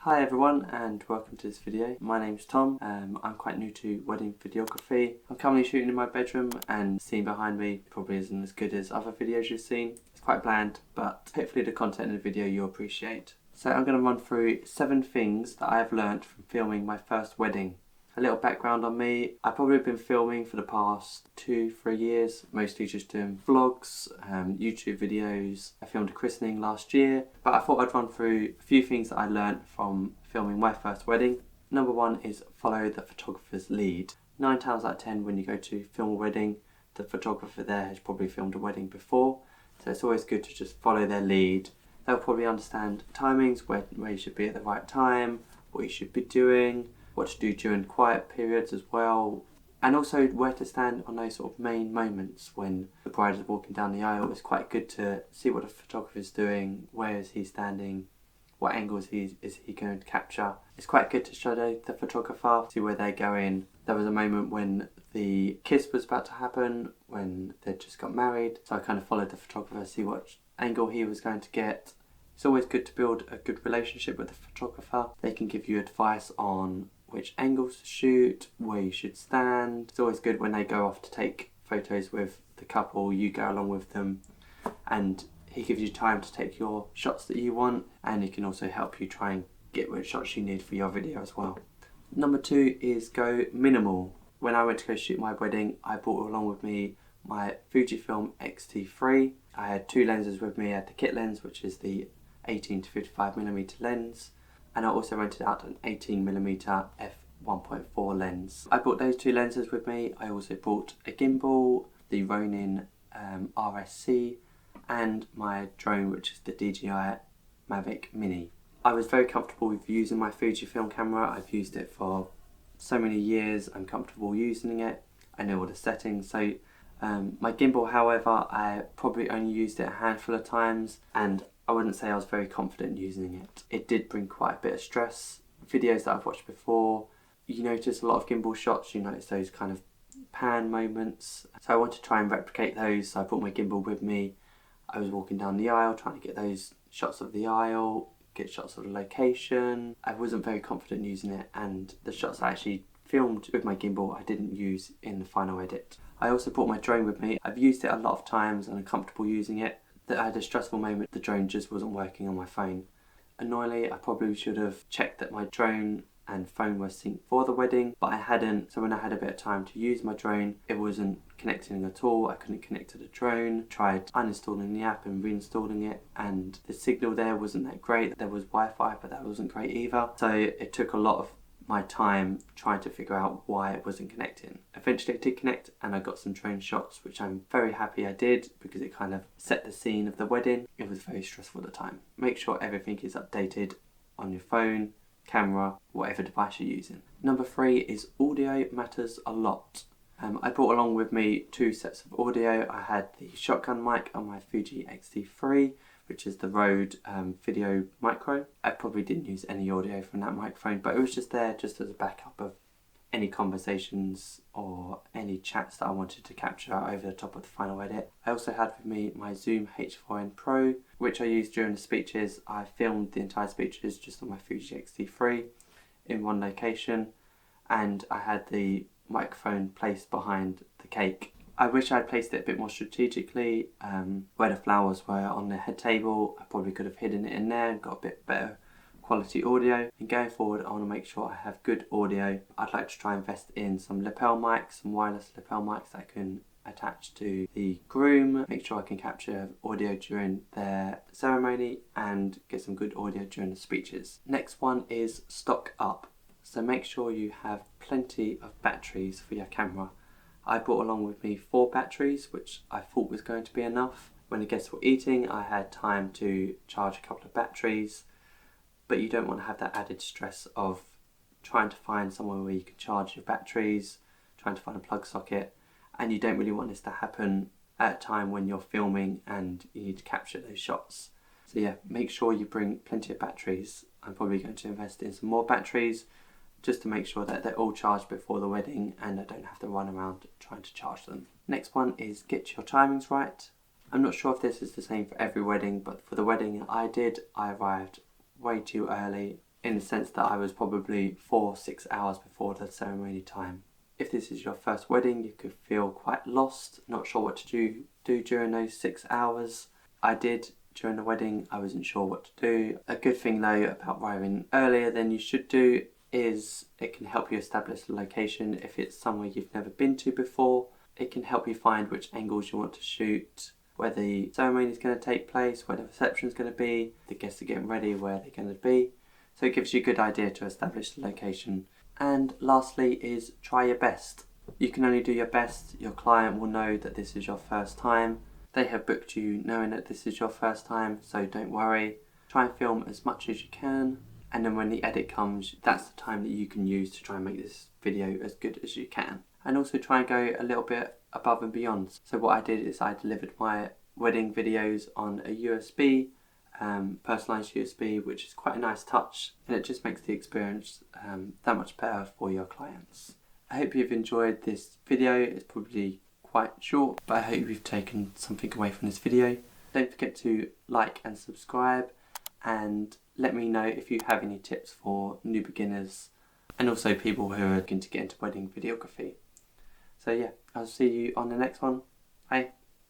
Hi everyone and welcome to this video. My name's Tom. I'm quite new to wedding videography. I'm currently shooting in my bedroom and the scene behind me probably isn't as good as other videos you've seen. It's quite bland, but hopefully the content in the video you'll appreciate. So I'm going to run through 7 things that I've learnt from filming my first wedding. A little background on me, I've probably been filming for the past 2-3 years, mostly just doing vlogs, YouTube videos. I filmed a christening last year, but I thought I'd run through a few things that I learnt from filming my first wedding. Number 1 is follow the photographer's lead. 9 times out of 10 when you go to film a wedding, the photographer there has probably filmed a wedding before, so it's always good to just follow their lead. They'll probably understand timings, where you should be at the right time, what you should be doing, what to do during quiet periods as well, and also where to stand on those sort of main moments when the bride is walking down the aisle. It's quite good to see what the photographer is doing, where is he standing, what angles is he going to capture. It's quite good to shadow the photographer, see where they're going. There was a moment when the kiss was about to happen, when they just got married, so I kind of followed the photographer, see what angle he was going to get. It's always good to build a good relationship with the photographer. They can give you advice on which angles to shoot, where you should stand. It's always good when they go off to take photos with the couple, you go along with them, and he gives you time to take your shots that you want, and he can also help you try and get which shots you need for your video as well. Number 2 is go minimal. When I went to go shoot my wedding, I brought along with me my Fujifilm X-T3. I had 2 lenses with me. I had the kit lens, which is the 18 to 55mm lens, and I also rented out an 18mm f1.4 lens. I brought those 2 lenses with me. I also brought a gimbal, the Ronin RSC, and my drone, which is the DJI Mavic Mini. I was very comfortable with using my Fujifilm camera. I've used it for so many years. I'm comfortable using it. I know all the settings. So my gimbal, however, I probably only used it a handful of times, and I wouldn't say I was very confident using it. It did bring quite a bit of stress. Videos that I've watched before, you notice a lot of gimbal shots, you notice those kind of pan moments. So I want to try and replicate those, so I brought my gimbal with me. I was walking down the aisle trying to get those shots of the aisle, get shots of the location. I wasn't very confident using it, and the shots I actually filmed with my gimbal I didn't use in the final edit. I also brought my drone with me. I've used it a lot of times and I'm comfortable using it. That I had a stressful moment, the drone just wasn't working on my phone. Annoyingly, I probably should have checked that my drone and phone were synced for the wedding, but I hadn't, so when I had a bit of time to use my drone, it wasn't connecting at all. I couldn't connect to the drone. Tried uninstalling the app and reinstalling it, and the signal there wasn't that great. There was Wi-Fi, but that wasn't great either. So it took a lot of my time trying to figure out why it wasn't connecting. Eventually it did connect and I got some drone shots, which I'm very happy I did because it kind of set the scene of the wedding. It was very stressful at the time. Make sure everything is updated on your phone, camera, whatever device you're using. Number 3 is audio matters a lot. I brought along with me 2 sets of audio. I had the shotgun mic on my Fuji X-T3, which is the Rode Video Micro. I probably didn't use any audio from that microphone, but it was just there just as a backup of any conversations or any chats that I wanted to capture over the top of the final edit. I also had with me my Zoom H4n Pro, which I used during the speeches. I filmed the entire speeches just on my Fuji X-T3 in one location, and I had the microphone placed behind the cake. I wish I had placed it a bit more strategically. Where the flowers were on the head table, I probably could have hidden it in there and got a bit better quality audio. And going forward, I want to make sure I have good audio. I'd like to try and invest in some lapel mics, some wireless lapel mics that I can attach to the groom. Make sure I can capture audio during their ceremony and get some good audio during the speeches. Next one is stock up. So make sure you have plenty of batteries for your camera. I brought along with me 4 batteries, which I thought was going to be enough. When the guests were eating, I had time to charge a couple of batteries, but you don't want to have that added stress of trying to find somewhere where you can charge your batteries, trying to find a plug socket, and you don't really want this to happen at a time when you're filming and you need to capture those shots. So yeah, make sure you bring plenty of batteries. I'm probably going to invest in some more batteries, just to make sure that they're all charged before the wedding and I don't have to run around trying to charge them. Next one is get your timings right. I'm not sure if this is the same for every wedding, but for the wedding I did, I arrived way too early. in the sense that I was probably 4-6 hours before the ceremony time. If this is your first wedding, you could feel quite lost, not sure what to do during those 6 hours. I did during the wedding, I wasn't sure what to do. A good thing though about arriving earlier than you should do is it can help you establish the location if it's somewhere you've never been to before. It can help you find which angles you want to shoot, where the ceremony is going to take place, where the reception is going to be, the guests are getting ready, where they're going to be. So it gives you a good idea to establish the location. And lastly is try your best. You can only do your best. Your client will know that this is your first time. They have booked you knowing that this is your first time, so don't worry. Try and film as much as you can, and then when the edit comes, that's the time that you can use to try and make this video as good as you can. And also try and go a little bit above and beyond. So what I did is I delivered my wedding videos on a USB, personalised USB, which is quite a nice touch, and it just makes the experience that much better for your clients. I hope you've enjoyed this video. It's probably quite short, but I hope you've taken something away from this video. Don't forget to like and subscribe, and let me know if you have any tips for new beginners and also people who are looking to get into wedding videography. So yeah, I'll see you on the next one. Bye.